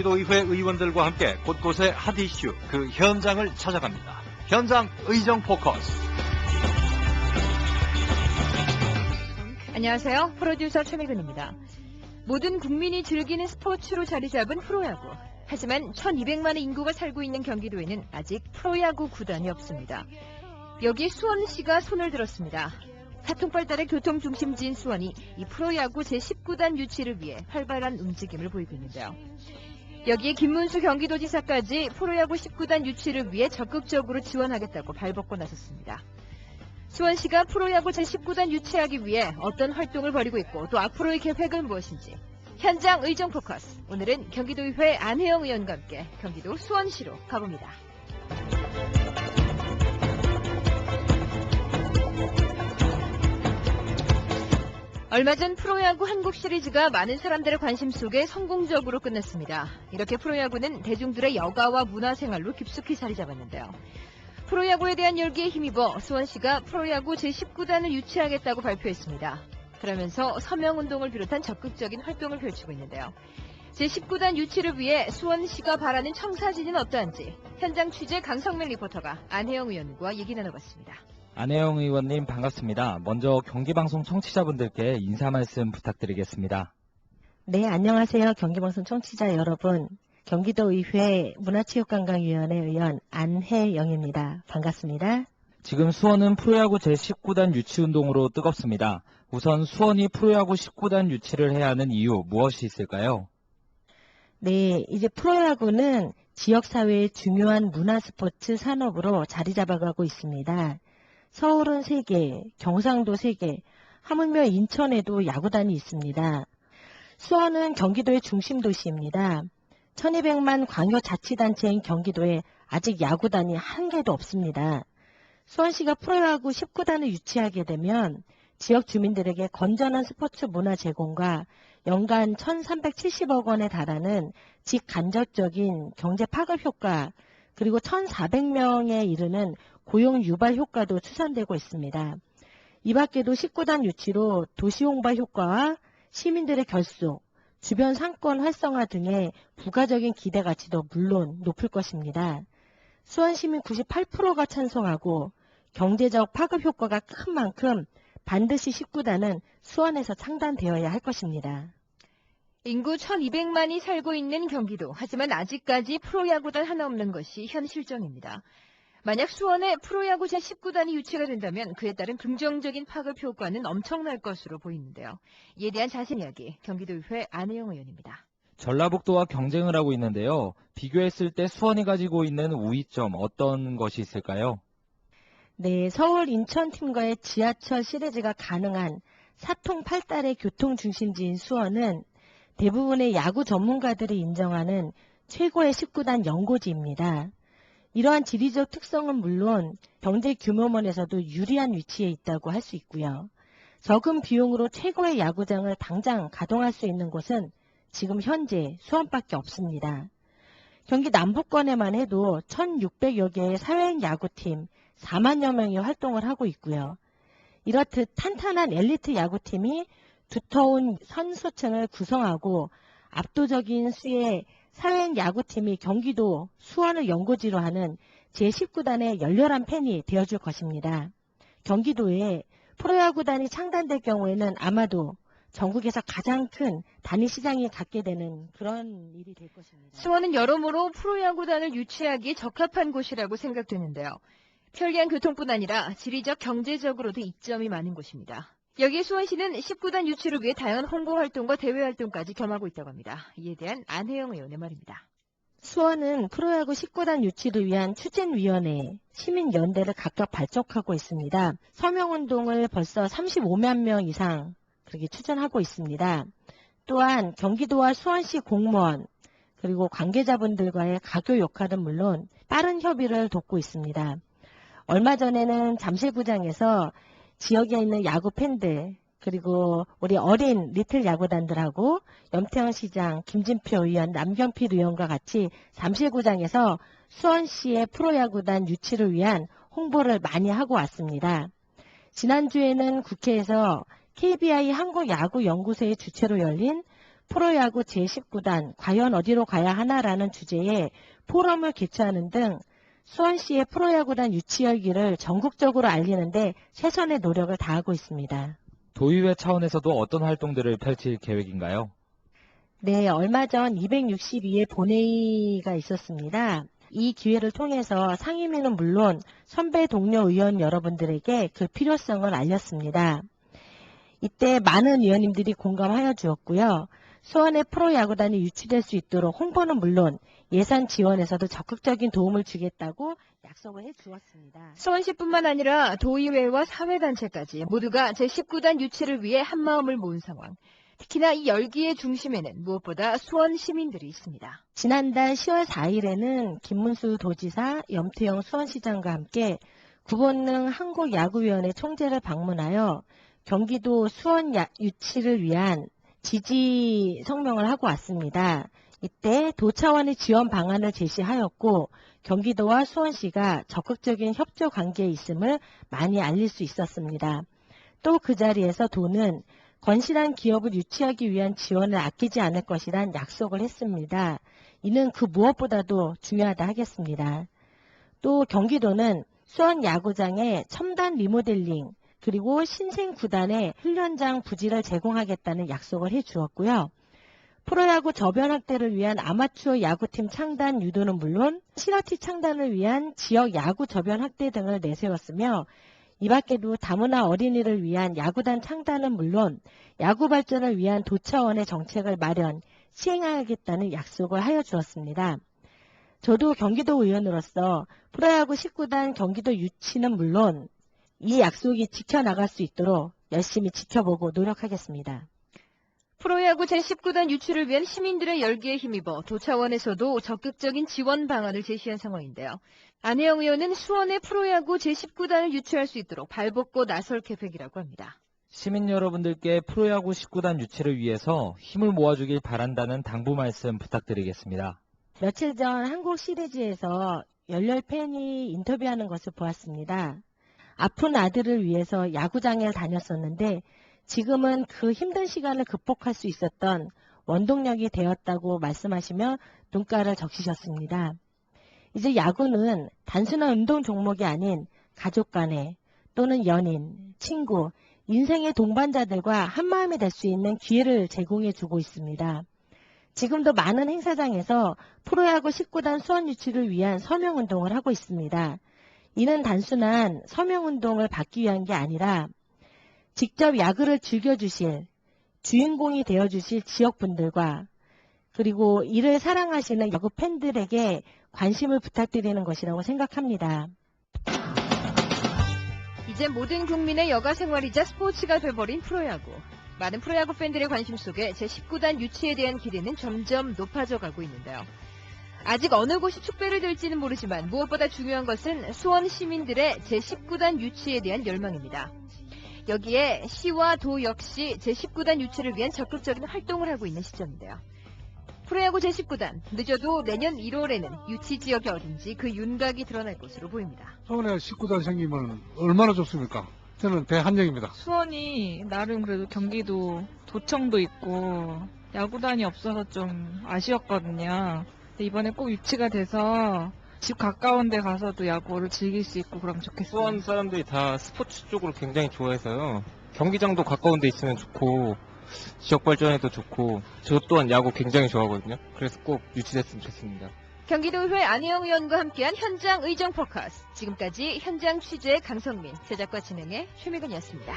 경기도의회 의원들과 함께 곳곳의 핫 이슈, 그 현장을 찾아갑니다. 현장 의정 포커스. 안녕하세요. 프로듀서 최미근입니다. 모든 국민이 즐기는 스포츠로 자리 잡은 프로야구. 하지만 1200만의 인구가 살고 있는 경기도에는 아직 프로야구 구단이 없습니다. 여기에 수원시가 손을 들었습니다. 사통팔달의 교통중심지인 수원이 이 프로야구 제19단 유치를 위해 활발한 움직임을 보이고 있는데요. 여기에 김문수 경기도지사까지 프로야구 19단 유치를 위해 적극적으로 지원하겠다고 발벗고 나섰습니다. 수원시가 프로야구 제19단 유치하기 위해 어떤 활동을 벌이고 있고 또 앞으로의 계획은 무엇인지 현장 의정 포커스. 오늘은 경기도의회 안혜영 의원과 함께 경기도 수원시로 가봅니다. 얼마 전 프로야구 한국 시리즈가 많은 사람들의 관심 속에 성공적으로 끝났습니다. 이렇게 프로야구는 대중들의 여가와 문화생활로 깊숙이 자리 잡았는데요. 프로야구에 대한 열기에 힘입어 수원시가 프로야구 제19단을 유치하겠다고 발표했습니다. 그러면서 서명운동을 비롯한 적극적인 활동을 펼치고 있는데요. 제19단 유치를 위해 수원시가 바라는 청사진은 어떠한지 현장 취재 강성명 리포터가 안혜영 의원과 얘기 나눠봤습니다. 안혜영 의원님 반갑습니다. 먼저 경기방송 청취자분들께 인사 말씀 부탁드리겠습니다. 네, 안녕하세요. 경기방송 청취자 여러분. 경기도의회 문화체육관광위원회 의원 안혜영입니다. 반갑습니다. 지금 수원은 프로야구 제19단 유치운동으로 뜨겁습니다. 우선 수원이 프로야구 19단 유치를 해야 하는 이유 무엇이 있을까요? 네, 이제 프로야구는 지역사회의 중요한 문화스포츠 산업으로 자리 잡아가고 있습니다. 서울은 3개, 경상도 3개, 하물며 인천에도 야구단이 있습니다. 수원은 경기도의 중심 도시입니다. 1200만 광역자치단체인 경기도에 아직 야구단이 한 개도 없습니다. 수원시가 프로야구 19단을 유치하게 되면 지역 주민들에게 건전한 스포츠 문화 제공과 연간 1370억 원에 달하는 직간접적인 경제 파급 효과, 그리고 1400명에 이르는 고용 유발 효과도 추산되고 있습니다. 이 밖에도 19단 유치로 도시 홍보 효과와 시민들의 결속, 주변 상권 활성화 등의 부가적인 기대 가치도 물론 높을 것입니다. 수원 시민 98%가 찬성하고 경제적 파급 효과가 큰 만큼 반드시 19단은 수원에서 창단되어야 할 것입니다. 인구 1200만이 살고 있는 경기도. 하지만 아직까지 프로야구단 하나 없는 것이 현 실정입니다. 만약 수원에 프로야구 제19단이 유치가 된다면 그에 따른 긍정적인 파급 효과는 엄청날 것으로 보이는데요. 이에 대한 자세한 이야기 경기도의회 안혜영 의원입니다. 전라북도와 경쟁을 하고 있는데요. 비교했을 때 수원이 가지고 있는 우위점 어떤 것이 있을까요? 네, 서울 인천팀과의 지하철 시리즈가 가능한 사통팔달의 교통중심지인 수원은 대부분의 야구 전문가들이 인정하는 최고의 19단 연고지입니다. 이러한 지리적 특성은 물론 경제 규모면에서도 유리한 위치에 있다고 할 수 있고요. 적은 비용으로 최고의 야구장을 당장 가동할 수 있는 곳은 지금 현재 수원밖에 없습니다. 경기 남부권에만 해도 1600여 개의 사회인 야구팀 4만여 명이 활동을 하고 있고요. 이렇듯 탄탄한 엘리트 야구팀이 두터운 선수층을 구성하고 압도적인 수의 사회인 야구팀이 경기도 수원을 연고지로 하는 제19단의 열렬한 팬이 되어줄 것입니다. 경기도에 프로야구단이 창단될 경우에는 아마도 전국에서 가장 큰 단위 시장이 갖게 되는 그런 일이 될 것입니다. 수원은 여러모로 프로야구단을 유치하기에 적합한 곳이라고 생각되는데요. 편리한 교통뿐 아니라 지리적 경제적으로도 이점이 많은 곳입니다. 여기에 수원시는 19단 유치를 위해 다양한 홍보 활동과 대외 활동까지 겸하고 있다고 합니다. 이에 대한 안혜영 의원의 말입니다. 수원은 프로야구 19단 유치를 위한 추진위원회, 시민연대를 각각 발족하고 있습니다. 서명운동을 벌써 35만 명 이상 그렇게 추진하고 있습니다. 또한 경기도와 수원시 공무원 그리고 관계자분들과의 가교 역할은 물론 빠른 협의를 돕고 있습니다. 얼마 전에는 잠실구장에서 지역에 있는 야구 팬들 그리고 우리 어린 리틀 야구단들하고 염태영 시장, 김진표 의원, 남경필 의원과 같이 잠실구장에서 수원시의 프로야구단 유치를 위한 홍보를 많이 하고 왔습니다. 지난주에는 국회에서 KBI 한국야구연구소의 주최로 열린 프로야구 제19단 과연 어디로 가야 하나라는 주제의 포럼을 개최하는 등 수원시의 프로야구단 유치 열기를 전국적으로 알리는데 최선의 노력을 다하고 있습니다. 도의회 차원에서도 어떤 활동들을 펼칠 계획인가요? 네, 얼마 전 262회 본회의가 있었습니다. 이 기회를 통해서 상임위는 물론 선배 동료 의원 여러분들에게 그 필요성을 알렸습니다. 이때 많은 의원님들이 공감하여 주었고요. 수원의 프로야구단이 유치될 수 있도록 홍보는 물론 예산 지원에서도 적극적인 도움을 주겠다고 약속을 해주었습니다. 수원시뿐만 아니라 도의회와 사회단체까지 모두가 제19단 유치를 위해 한마음을 모은 상황. 특히나 이 열기의 중심에는 무엇보다 수원 시민들이 있습니다. 지난달 10월 4일에는 김문수 도지사, 염태영 수원시장과 함께 구본능 한국야구위원회 총재를 방문하여 경기도 수원 유치를 위한 지지 성명을 하고 왔습니다. 이때 도 차원의 지원 방안을 제시하였고 경기도와 수원시가 적극적인 협조 관계에 있음을 많이 알릴 수 있었습니다. 또 그 자리에서 도는 건실한 기업을 유치하기 위한 지원을 아끼지 않을 것이란 약속을 했습니다. 이는 그 무엇보다도 중요하다 하겠습니다. 또 경기도는 수원 야구장의 첨단 리모델링 그리고 신생 구단의 훈련장 부지를 제공하겠다는 약속을 해주었고요. 프로야구 저변 확대를 위한 아마추어 야구팀 창단 유도는 물론 실업팀 창단을 위한 지역 야구 저변 확대 등을 내세웠으며 이 밖에도 다문화 어린이를 위한 야구단 창단은 물론 야구 발전을 위한 도 차원의 정책을 마련, 시행하겠다는 약속을 하여 주었습니다. 저도 경기도 의원으로서 프로야구 19단 경기도 유치는 물론 이 약속이 지켜나갈 수 있도록 열심히 지켜보고 노력하겠습니다. 프로야구 제19단 유치를 위한 시민들의 열기에 힘입어 도 차원에서도 적극적인 지원 방안을 제시한 상황인데요. 안혜영 의원은 수원의 프로야구 제19단을 유치할 수 있도록 발벗고 나설 계획이라고 합니다. 시민 여러분들께 프로야구 19단 유치를 위해서 힘을 모아주길 바란다는 당부 말씀 부탁드리겠습니다. 며칠 전 한국 시리즈에서 열렬 팬이 인터뷰하는 것을 보았습니다. 아픈 아들을 위해서 야구장에 다녔었는데 지금은 그 힘든 시간을 극복할 수 있었던 원동력이 되었다고 말씀하시며 눈가를 적시셨습니다. 이제 야구는 단순한 운동 종목이 아닌 가족 간의 또는 연인, 친구, 인생의 동반자들과 한마음이 될 수 있는 기회를 제공해 주고 있습니다. 지금도 많은 행사장에서 프로야구 19단 수원 유치를 위한 서명운동을 하고 있습니다. 이는 단순한 서명운동을 받기 위한 게 아니라 직접 야구를 즐겨주실, 주인공이 되어주실 지역분들과 그리고 이를 사랑하시는 야구 팬들에게 관심을 부탁드리는 것이라고 생각합니다. 이제 모든 국민의 여가 생활이자 스포츠가 돼버린 프로야구. 많은 프로야구 팬들의 관심 속에 제19단 유치에 대한 기대는 점점 높아져 가고 있는데요. 아직 어느 곳이 축배를 들지는 모르지만 무엇보다 중요한 것은 수원 시민들의 제19단 유치에 대한 열망입니다. 여기에 시와 도 역시 제19단 유치를 위한 적극적인 활동을 하고 있는 시점인데요. 프로야구 제19단, 늦어도 내년 1월에는 유치 지역이 어딘지 그 윤곽이 드러날 것으로 보입니다. 수원에 19단 생기면 얼마나 좋습니까? 저는 대한영입니다. 수원이 나름 그래도 경기도 도청도 있고 야구단이 없어서 좀 아쉬웠거든요. 근데 이번에 꼭 유치가 돼서 집 가까운 데 가서도 야구를 즐길 수 있고 그러면 좋겠어요. 수원 사람들이 다 스포츠 쪽으로 굉장히 좋아해서요. 경기장도 가까운 데 있으면 좋고 지역 발전에도 좋고 저 또한 야구 굉장히 좋아하거든요. 그래서 꼭 유치됐으면 좋겠습니다. 경기도의회 안혜영 의원과 함께한 현장 의정 포커스. 지금까지 현장 취재 강성민, 제작과 진행의 최미근이었습니다.